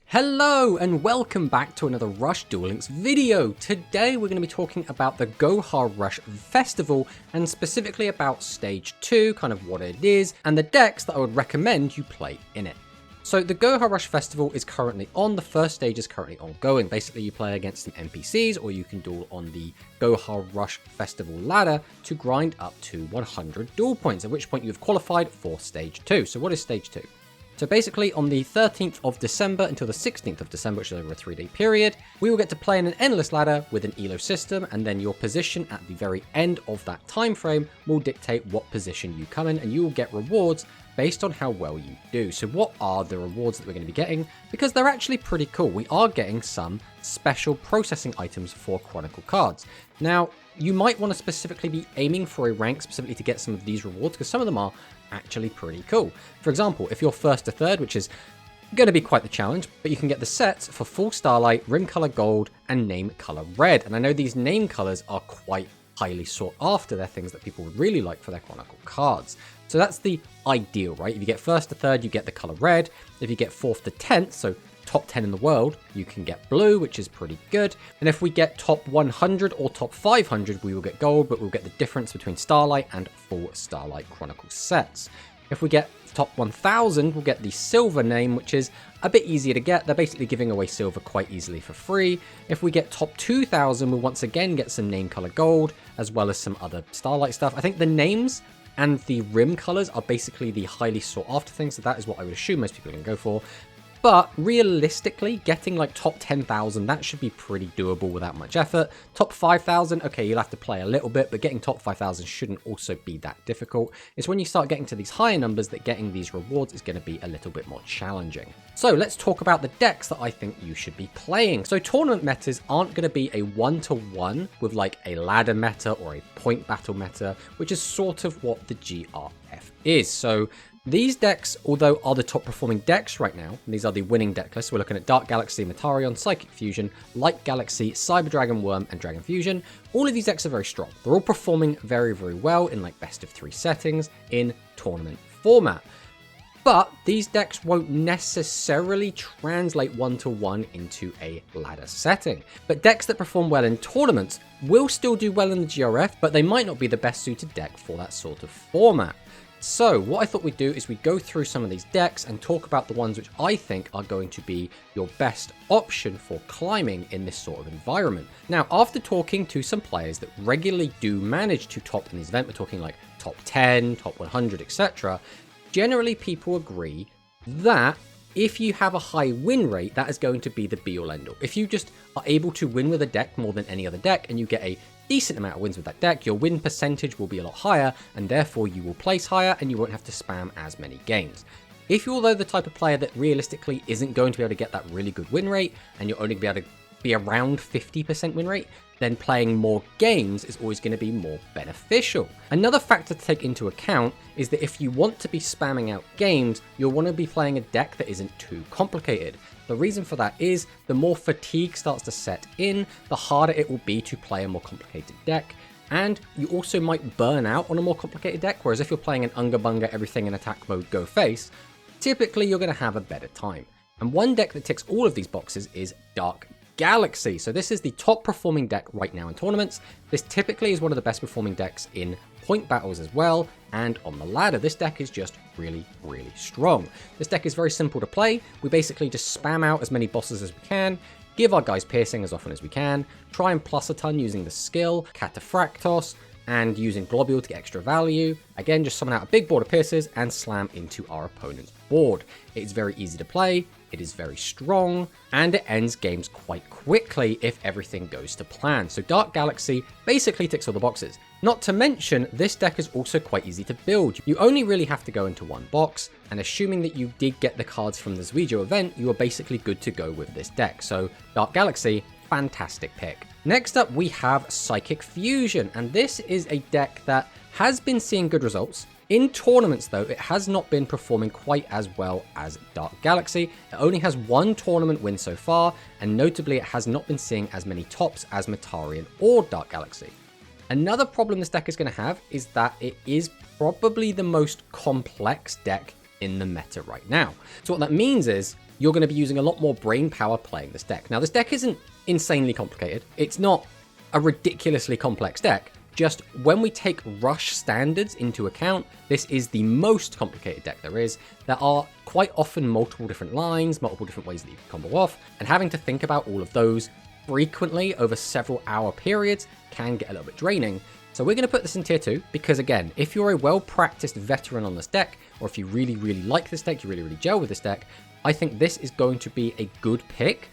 Hello and welcome back to another Rush Duel Links video. Today we're going to be talking about the Goha Rush Festival and specifically about Stage 2, kind of what it is, and the decks that I would recommend you play in it. So the Goha Rush Festival is currently on, the first stage is currently ongoing. Basically you play against some NPCs or you can duel on the Goha Rush Festival ladder to grind up to 100 duel points, at which point you've qualified for Stage 2. So what is Stage 2? So basically on the 13th of December until the 16th of December, which is over a 3-day period, we will get to play in an endless ladder with an elo system, and then your position at the very end of that time frame will dictate what position you come in, and you will get rewards based on how well you do. So what are the rewards that we're going to be getting? Because they're actually pretty cool. We are getting some special processing items for Chronicle cards. Now, you might want to specifically be aiming for a rank specifically to get some of these rewards, because some of them are actually pretty cool. For example, if you're first to third, which is going to be quite the challenge, but you can get the sets for Full Starlight, Rim Color Gold, and Name Color Red. And I know these name colors are quite highly sought after. They're things that people would really like for their Chronicle cards. So that's the ideal, right? If you get first to third, you get the color red. If you get fourth to 10th, so top 10 in the world, you can get blue, which is pretty good. And if we get top 100 or top 500, we will get gold, but we'll get the difference between Starlight and Full Starlight Chronicle sets. If we get top 1000, we'll get the silver name, which is a bit easier to get. They're basically giving away silver quite easily for free. If we get top 2000, we'll once again get some name color gold, as well as some other Starlight stuff. I think the names and the rim colors are basically the highly sought after things, so that is what I would assume most people are going to go for. But realistically, getting like top 10,000, that should be pretty doable without much effort. Top 5,000, okay, you'll have to play a little bit, but getting top 5,000 shouldn't also be that difficult. It's when you start getting to these higher numbers that getting these rewards is going to be a little bit more challenging. So let's talk about the decks that I think you should be playing. So tournament metas aren't going to be a one-to-one with like a ladder meta or a point battle meta, which is sort of what the GRF is. So these decks, although are the top performing decks right now, and these are the winning deck lists. We're looking at Dark Galaxy, Mataran, Psychic Fusion, Light Galaxy, Cyber Dragon Worm, and Dragon Fusion. All of these decks are very strong. They're all performing very, very well in like best of 3 settings in tournament format. But these decks won't necessarily translate one-to-one into a ladder setting. But decks that perform well in tournaments will still do well in the GRF, but they might not be the best suited deck for that sort of format. So what I thought we'd do is we'd go through some of these decks and talk about the ones which I think are going to be your best option for climbing in this sort of environment. Now, after talking to some players that regularly do manage to top in this event, we're talking like top 10, top 100, etc. Generally, people agree that if you have a high win rate, that is going to be the be-all end-all. If you just are able to win with a deck more than any other deck and you get a decent amount of wins with that deck, your win percentage will be a lot higher and therefore you will place higher and you won't have to spam as many games. If you're though the type of player that realistically isn't going to be able to get that really good win rate and you're only going to be able to be around 50% win rate, then playing more games is always going to be more beneficial. Another factor to take into account is that if you want to be spamming out games, you'll want to be playing a deck that isn't too complicated. The reason for that is the more fatigue starts to set in, the harder it will be to play a more complicated deck. And you also might burn out on a more complicated deck, whereas if you're playing an Unga Bunga everything in attack mode go face, typically you're going to have a better time. And one deck that ticks all of these boxes is Dark Galaxy. So this is the top performing deck right now in tournaments. This typically is one of the best performing decks in point battles as well, and on the ladder. This deck is just really, really strong. This deck is very simple to play. We basically just spam out as many bosses as we can, give our guys piercing as often as we can, try and plus a ton using the skill, Cataphractos, and using Globule to get extra value. Again, just summon out a big board of pierces and slam into our opponent's board. It's very easy to play, it is very strong, and it ends games quite quickly if everything goes to plan. So Dark Galaxy basically ticks all the boxes. Not to mention, this deck is also quite easy to build. You only really have to go into one box, and assuming that you did get the cards from the yugioh event, you are basically good to go with this deck. So Dark Galaxy, fantastic pick. Next up, we have Psychic Fusion, and this is a deck that has been seeing good results. In tournaments though, it has not been performing quite as well as Dark Galaxy. It only has one tournament win so far, and notably it has not been seeing as many tops as Mataran or Dark Galaxy. Another problem this deck is going to have is that it is probably the most complex deck in the meta right now. So what that means is you're going to be using a lot more brain power playing this deck. Now, this deck isn't insanely complicated. It's not a ridiculously complex deck. Just when we take rush standards into account, this is the most complicated deck there is. There are quite often multiple different lines, multiple different ways that you can combo off, and having to think about all of those frequently over several hour periods can get a little bit draining. So we're going to put this in tier 2 because, again, if you're a well-practiced veteran on this deck, or if you really, really like this deck, you really, really gel with this deck, I think this is going to be a good pick.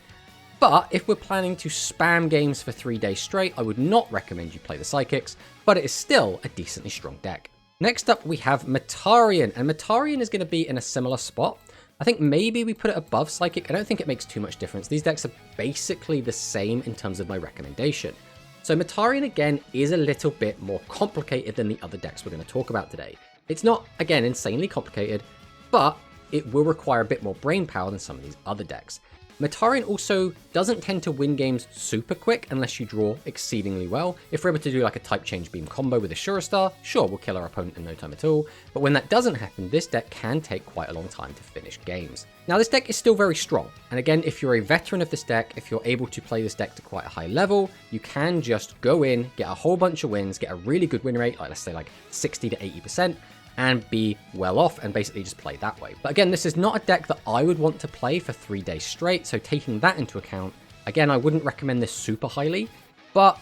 But if we're planning to spam games for 3 days straight, I would not recommend you play the Psychics, but it is still a decently strong deck. Next up, we have Mataran, and Mataran is going to be in a similar spot. I think maybe we put it above Psychic. I don't think it makes too much difference. These decks are basically the same in terms of my recommendation. So Mataran, again, is a little bit more complicated than the other decks we're going to talk about today. It's not, again, insanely complicated, but it will require a bit more brain power than some of these other decks. Mataran also doesn't tend to win games super quick unless you draw exceedingly well. If we're able to do like a type change beam combo with a Sure, sure, we'll kill our opponent in no time at all. But when that doesn't happen, this deck can take quite a long time to finish games. Now, this deck is still very strong. And again, if you're a veteran of this deck, if you're able to play this deck to quite a high level, you can just go in, get a whole bunch of wins, get a really good win rate, like let's say like 60 to 80%, and be well off and basically just play that way. But again, this is not a deck that I would want to play for 3 days straight, so taking that into account, again, I wouldn't recommend this super highly, but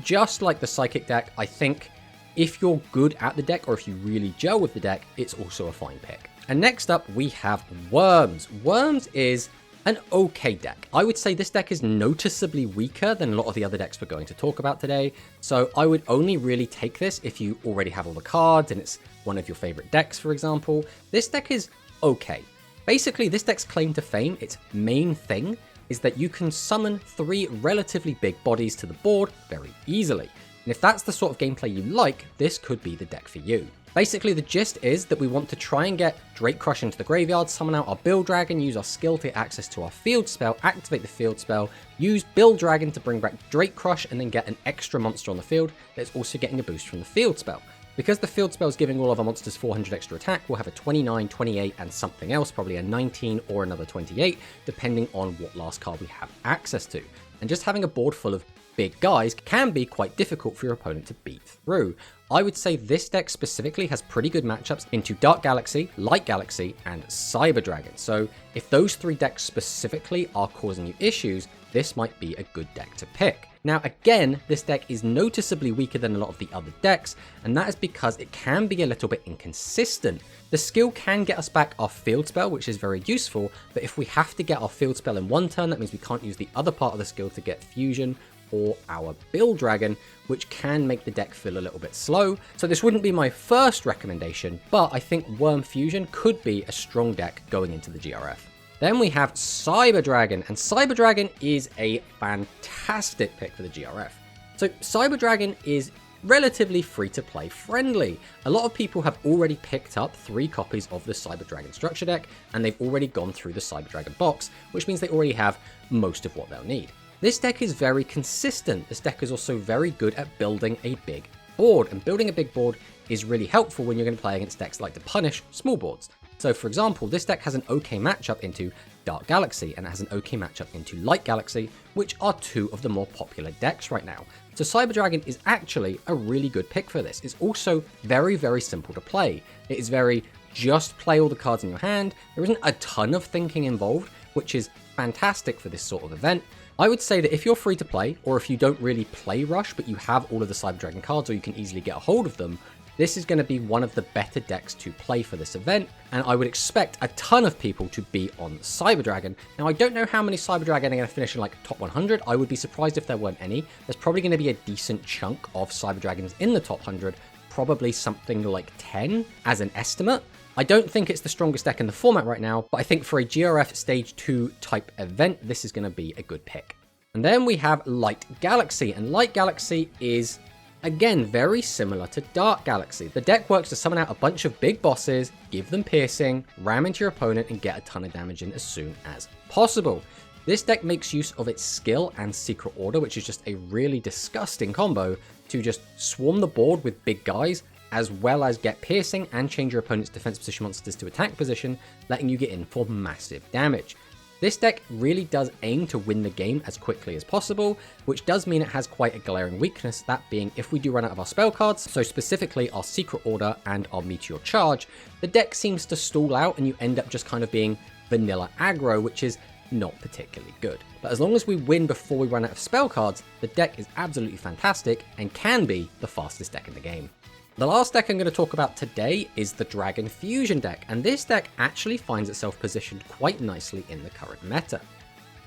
just like the Psychic deck, I think if you're good at the deck or if you really gel with the deck, it's also a fine pick. And next up, we have Worms. Worms is an okay deck. I would say this deck is noticeably weaker than a lot of the other decks we're going to talk about today, so I would only really take this if you already have all the cards and it's one of your favorite decks, for example. This deck is okay. Basically, this deck's claim to fame, its main thing, is that you can summon 3 relatively big bodies to the board very easily. And if that's the sort of gameplay you like, this could be the deck for you. Basically, the gist is that we want to try and get Drake Crush into the graveyard, summon out our Build Dragon, use our skill to get access to our field spell, activate the field spell, use Build Dragon to bring back Drake Crush, and then get an extra monster on the field that's also getting a boost from the field spell. Because the field spell is giving all of our monsters 400 extra attack, we'll have a 29, 28, and something else, probably a 19 or another 28, depending on what last card we have access to. And just having a board full of big guys can be quite difficult for your opponent to beat through. I would say this deck specifically has pretty good matchups into Dark Galaxy, Light Galaxy, and Cyber Dragon. So if those 3 decks specifically are causing you issues, this might be a good deck to pick. Now again, this deck is noticeably weaker than a lot of the other decks, and that is because it can be a little bit inconsistent. The skill can get us back our field spell, which is very useful, but if we have to get our field spell in one turn, that means we can't use the other part of the skill to get fusion or our Build Dragon, which can make the deck feel a little bit slow. So this wouldn't be my first recommendation, but I think Worm Fusion could be a strong deck going into the GRF. Then we have Cyber Dragon, and Cyber Dragon is a fantastic pick for the GRF. So Cyber Dragon is relatively free-to-play friendly. A lot of people have already picked up 3 copies of the Cyber Dragon structure deck, and they've already gone through the Cyber Dragon box, which means they already have most of what they'll need. This deck is very consistent. This deck is also very good at building a big board, and building a big board is really helpful when you're going to play against decks like to punish small boards. So for example, this deck has an okay matchup into Dark Galaxy, and it has an okay matchup into Light Galaxy, which are 2 of the more popular decks right now. So Cyber Dragon is actually a really good pick for this. It's also very, very simple to play. It is very just play all the cards in your hand. There isn't a ton of thinking involved, which is fantastic for this sort of event. I would say that if you're free to play, or if you don't really play Rush, but you have all of the Cyber Dragon cards, or you can easily get a hold of them, this is going to be one of the better decks to play for this event, and I would expect a ton of people to be on Cyber Dragon. Now, I don't know how many Cyber Dragon are going to finish in like top 100. I would be surprised if there weren't any. There's probably going to be a decent chunk of Cyber Dragons in the top 100, probably something like 10 as an estimate. I don't think it's the strongest deck in the format right now, but I think for a GRF Stage 2 type event, this is going to be a good pick. And then we have Light Galaxy, and Light Galaxy is, again, very similar to Dark Galaxy. The deck works to summon out a bunch of big bosses, give them piercing, ram into your opponent, and get a ton of damage in as soon as possible. This deck makes use of its skill and Secret Order, which is just a really disgusting combo, to just swarm the board with big guys, as well as get piercing and change your opponent's defense position monsters to attack position, letting you get in for massive damage. This deck really does aim to win the game as quickly as possible, which does mean it has quite a glaring weakness, that being if we do run out of our spell cards, so specifically our Secret Order and our Meteor Charge, the deck seems to stall out and you end up just kind of being vanilla aggro, which is not particularly good. But as long as we win before we run out of spell cards, the deck is absolutely fantastic and can be the fastest deck in the game. The last deck I'm going to talk about today is the Dragon Fusion deck, and this deck actually finds itself positioned quite nicely in the current meta.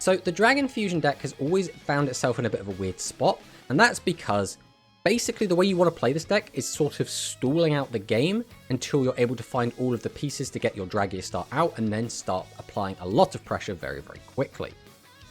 So the Dragon Fusion deck has always found itself in a bit of a weird spot, and that's because basically the way you want to play this deck is sort of stalling out the game until you're able to find all of the pieces to get your Dragiostar out and then start applying a lot of pressure very, very quickly.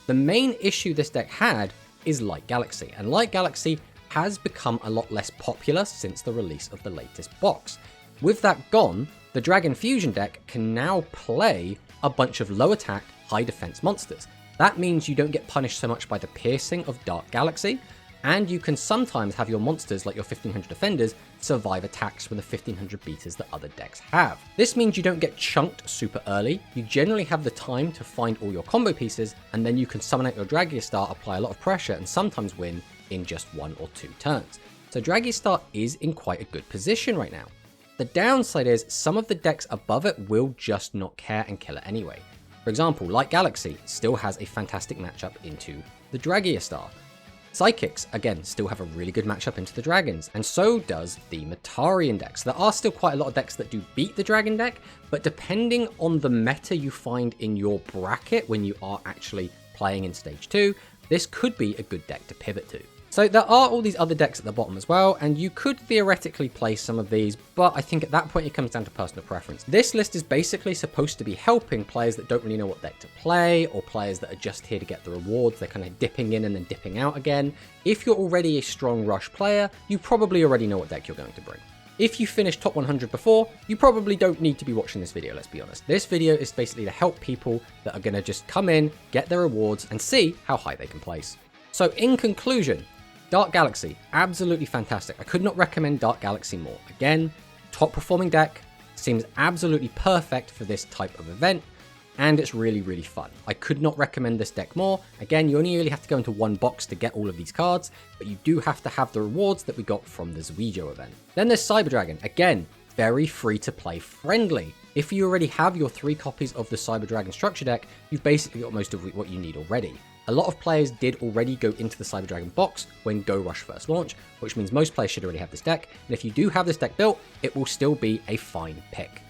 The main issue this deck had is Light Galaxy, and Light Galaxy has become a lot less popular since the release of the latest box. With that gone, the Dragon Fusion deck can now play a bunch of low attack, high defense monsters. That means you don't get punished so much by the piercing of Dark Galaxy, and you can sometimes have your monsters, like your 1500 defenders, survive attacks from the 1500 beaters that other decks have. This means you don't get chunked super early, you generally have the time to find all your combo pieces, and then you can summon out your Dragiostar, apply a lot of pressure, and sometimes win in just 1 or 2 turns. So Dragiostar is in quite a good position right now. The downside is some of the decks above it will just not care and kill it anyway. For example, Light Galaxy still has a fantastic matchup into the Dragiostar. Psychics, again, still have a really good matchup into the Dragons, and so does the Mataran decks. There are still quite a lot of decks that do beat the Dragon deck, but depending on the meta you find in your bracket when you are actually playing in Stage 2, this could be a good deck to pivot to. So there are all these other decks at the bottom as well, and you could theoretically play some of these, but I think at that point it comes down to personal preference. This list is basically supposed to be helping players that don't really know what deck to play, or players that are just here to get the rewards. They're kind of dipping in and then dipping out again. If you're already a strong Rush player, you probably already know what deck you're going to bring. If you finished top 100 before, you probably don't need to be watching this video, let's be honest. This video is basically to help people that are going to just come in, get their rewards, and see how high they can place. So in conclusion, Dark Galaxy, absolutely fantastic. I could not recommend Dark Galaxy more. Again, top performing deck, seems absolutely perfect for this type of event, and it's really, really fun. I could not recommend this deck more. Again, you only really have to go into one box to get all of these cards, but you do have to have the rewards that we got from the yugioh event. Then there's Cyber Dragon. Again, very free to play friendly. If you already have your 3 copies of the Cyber Dragon structure deck, you've basically got most of what you need already. A lot of players did already go into the Cyber Dragon box when Go Rush first launched, which means most players should already have this deck, and if you do have this deck built, it will still be a fine pick.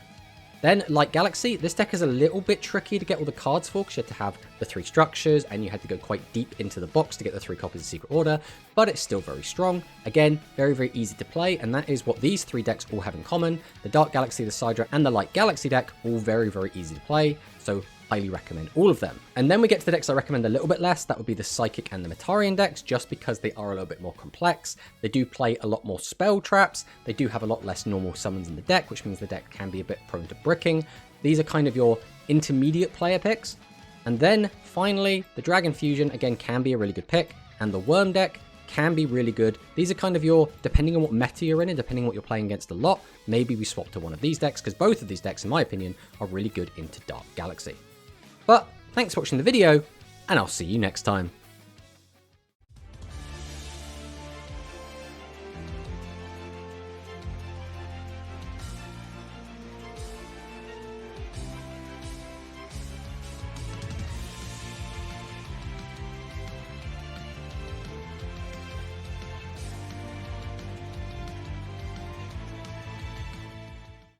Then, like Galaxy, this deck is a little bit tricky to get all the cards for, because you had to have the 3 structures, and you had to go quite deep into the box to get the 3 copies of Secret Order, but it's still very strong. Again, very, very easy to play, and that is what these 3 decks all have in common. The Dark Galaxy, the Sidra, and the Light Galaxy deck, all very, very easy to play, so highly recommend all of them. And then we get to the decks I recommend a little bit less. That would be the Psychic and the Mataran decks, just because they are a little bit more complex. They do play a lot more spell traps. They do have a lot less normal summons in the deck, which means the deck can be a bit prone to bricking. These are kind of your intermediate player picks. And then finally, the Dragon Fusion, again, can be a really good pick. And the Worm deck can be really good. These are kind of your, depending on what meta you're in and depending on what you're playing against a lot, maybe we swap to one of these decks, because both of these decks, in my opinion, are really good into Dark Galaxy. But thanks for watching the video, and I'll see you next time.